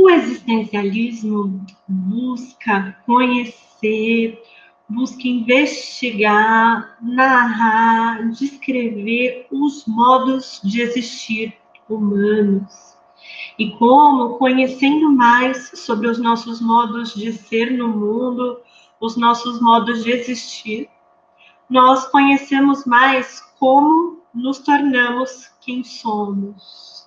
O existencialismo busca conhecer, busca investigar, narrar, descrever os modos de existir humanos. E como, conhecendo mais sobre os nossos modos de ser no mundo, os nossos modos de existir, nós conhecemos mais como nos tornamos quem somos.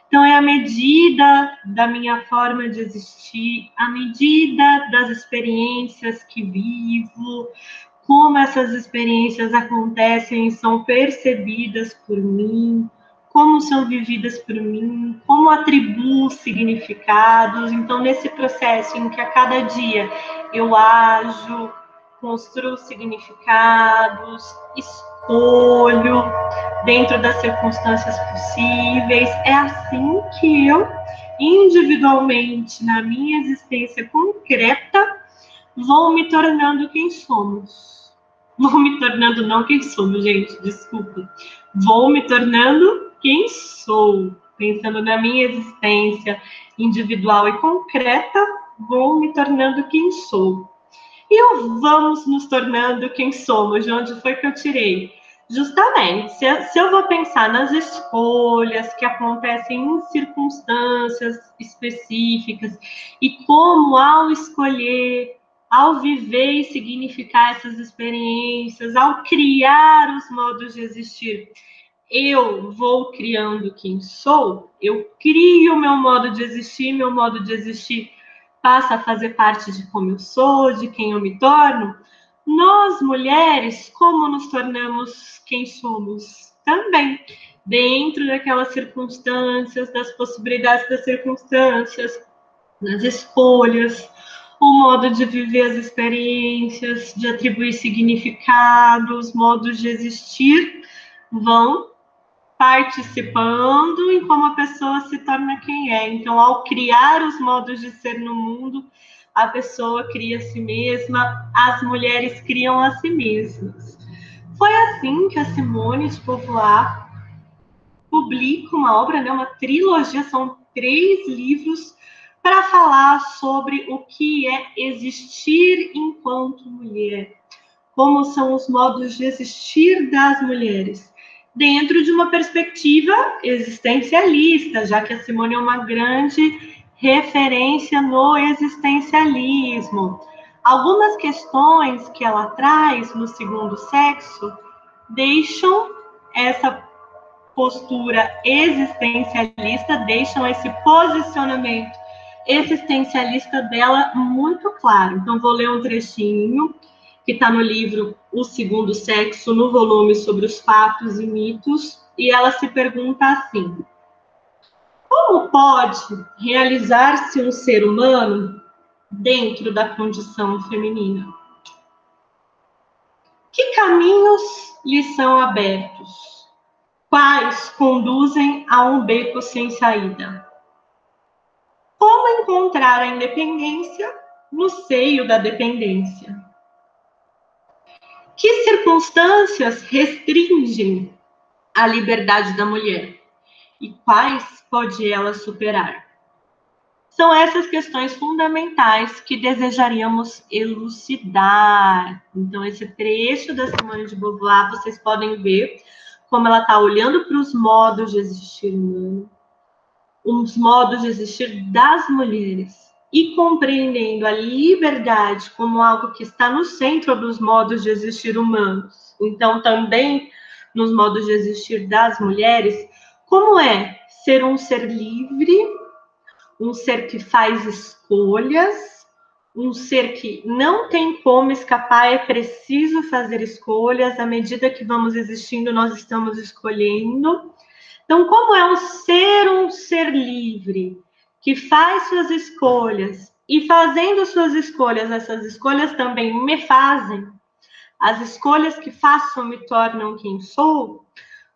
Então, é à medida da minha forma de existir, à medida das experiências que vivo, como essas experiências acontecem e são percebidas por mim, como são vividas por mim, como atribuo significados. Então, nesse processo em que a cada dia eu ajo, construo significados, escolho dentro das circunstâncias possíveis, é assim que eu, individualmente, na minha existência concreta, vou me tornando quem somos. Vou me tornando não quem somos, gente, desculpa. Vou me tornando quem sou. Pensando na minha existência individual e concreta, vou me tornando quem sou. E o vamos nos tornando quem somos, de onde foi que eu tirei? Justamente, se eu vou pensar nas escolhas que acontecem em circunstâncias específicas e como ao escolher, ao viver e significar essas experiências, ao criar os modos de existir, eu vou criando quem sou, eu crio meu modo de existir passa a fazer parte de como eu sou, de quem eu me torno. Nós, mulheres, como nos tornamos quem somos? Também, dentro daquelas circunstâncias, das possibilidades das circunstâncias, das escolhas, o modo de viver as experiências, de atribuir significados, modos de existir, vão participando em como a pessoa se torna quem é. Então, ao criar os modos de ser no mundo, a pessoa cria a si mesma, as mulheres criam a si mesmas. Foi assim que a Simone de Beauvoir publica uma obra, né, uma trilogia, são 3 livros, para falar sobre o que é existir enquanto mulher, como são os modos de existir das mulheres, dentro de uma perspectiva existencialista, já que a Simone é uma grande referência no existencialismo. Algumas questões que ela traz no Segundo Sexo deixam essa postura existencialista, deixam esse posicionamento existencialista dela muito claro. Então, vou ler um trechinho que está no livro O Segundo Sexo, no volume sobre os fatos e mitos, e ela se pergunta assim: como pode realizar-se um ser humano dentro da condição feminina? Que caminhos lhe são abertos? Quais conduzem a um beco sem saída? Como encontrar a independência no seio da dependência? Que circunstâncias restringem a liberdade da mulher? E quais pode ela superar? São essas questões fundamentais que desejaríamos elucidar. Então, esse trecho da Simone de Beauvoir, vocês podem ver como ela está olhando para os modos de existir humano, os modos de existir das mulheres, e compreendendo a liberdade como algo que está no centro dos modos de existir humanos. Então, também nos modos de existir das mulheres, como é ser um ser livre, um ser que faz escolhas, um ser que não tem como escapar, é preciso fazer escolhas, à medida que vamos existindo, nós estamos escolhendo. Então, como é um ser livre, que faz suas escolhas, e fazendo suas escolhas, essas escolhas também me fazem, as escolhas que faço me tornam quem sou,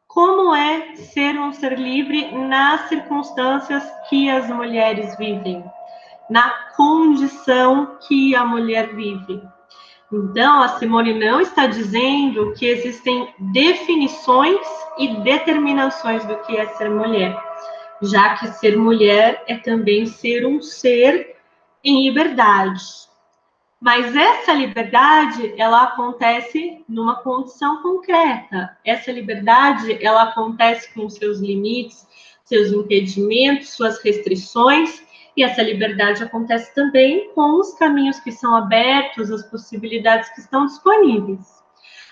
como é ser um ser livre nas circunstâncias que as mulheres vivem, na condição que a mulher vive. Então, a Simone não está dizendo que existem definições e determinações do que é ser mulher. já que ser mulher é também ser um ser em liberdade. Mas essa liberdade, ela acontece numa condição concreta. Essa liberdade, ela acontece com seus limites, seus impedimentos, suas restrições, e essa liberdade acontece também com os caminhos que são abertos, as possibilidades que estão disponíveis.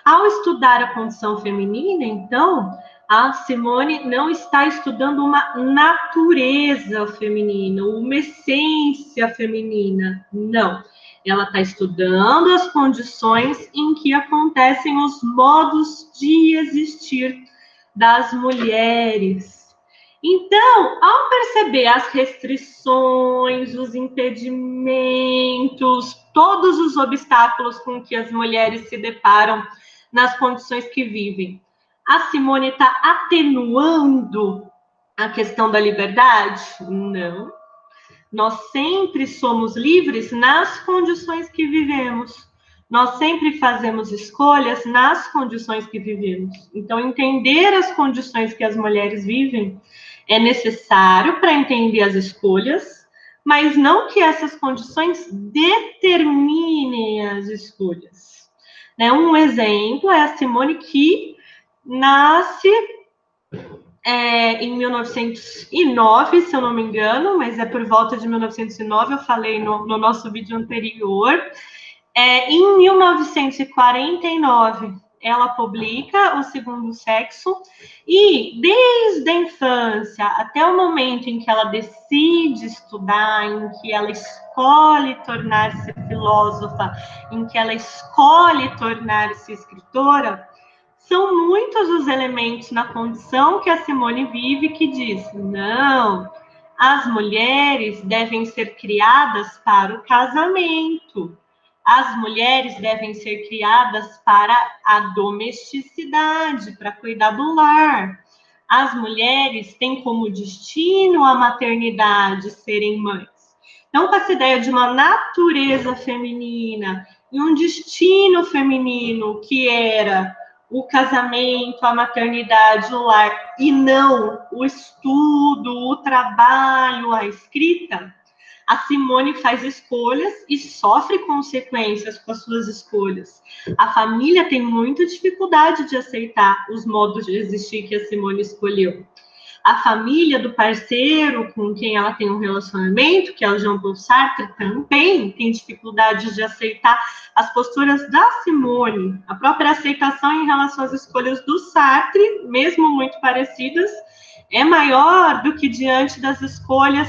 Ao estudar a condição feminina, então, a Simone não está estudando uma natureza feminina, uma essência feminina, não. Ela está estudando as condições em que acontecem os modos de existir das mulheres. Então, ao perceber as restrições, os impedimentos, todos os obstáculos com que as mulheres se deparam nas condições que vivem, a Simone está atenuando a questão da liberdade? Não. Nós sempre somos livres nas condições que vivemos. Nós sempre fazemos escolhas nas condições que vivemos. Então, entender as condições que as mulheres vivem é necessário para entender as escolhas, mas não que essas condições determinem as escolhas. Um exemplo é a Simone, que nasce em 1909, se eu não me engano, mas é por volta de 1909, eu falei no nosso vídeo anterior. Em 1949, ela publica O Segundo Sexo, e desde a infância até o momento em que ela decide estudar, em que ela escolhe tornar-se filósofa, em que ela escolhe tornar-se escritora, são muitos os elementos na condição que a Simone vive que diz: não, as mulheres devem ser criadas para o casamento, as mulheres devem ser criadas para a domesticidade, para cuidar do lar. As mulheres têm como destino a maternidade, serem mães. Então, com essa ideia de uma natureza feminina e um destino feminino que era o casamento, a maternidade, o lar, e não o estudo, o trabalho, a escrita, a Simone faz escolhas e sofre consequências com as suas escolhas. A família tem muita dificuldade de aceitar os modos de existir que a Simone escolheu. A família do parceiro com quem ela tem um relacionamento, que é o Jean-Paul Sartre, também tem dificuldade de aceitar as posturas da Simone. A própria aceitação em relação às escolhas do Sartre, mesmo muito parecidas, é maior do que diante das escolhas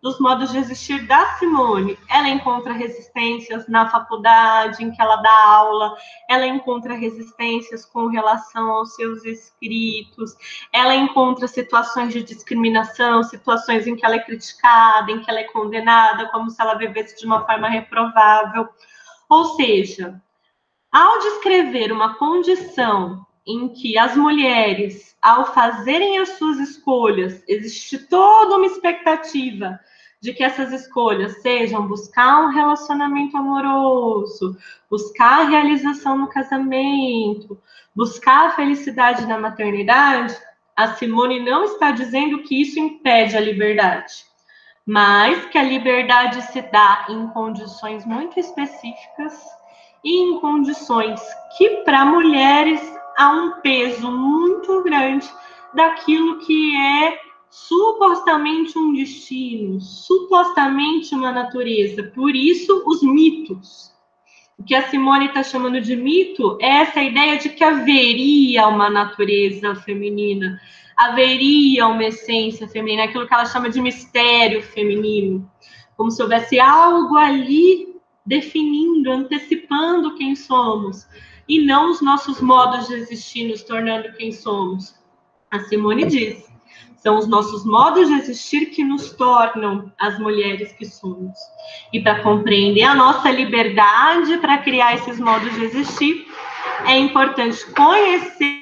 dos modos de existir da Simone. Ela encontra resistências na faculdade em que ela dá aula, ela encontra resistências com relação aos seus escritos, ela encontra situações de discriminação, situações em que ela é criticada, em que ela é condenada, como se ela vivesse de uma forma reprovável. Ou seja, ao descrever uma condição em que as mulheres, ao fazerem as suas escolhas, existe toda uma expectativa de que essas escolhas sejam buscar um relacionamento amoroso, buscar a realização no casamento, buscar a felicidade na maternidade, a Simone não está dizendo que isso impede a liberdade, mas que a liberdade se dá em condições muito específicas e em condições que, para mulheres, há um peso muito grande daquilo que é supostamente um destino, supostamente uma natureza. Por isso, os mitos. O que a Simone está chamando de mito é essa ideia de que haveria uma natureza feminina, haveria uma essência feminina, aquilo que ela chama de mistério feminino, como se houvesse algo ali definindo, antecipando quem somos, e não os nossos modos de existir nos tornando quem somos. A Simone diz: são os nossos modos de existir que nos tornam as mulheres que somos. E para compreender a nossa liberdade para criar esses modos de existir, é importante conhecer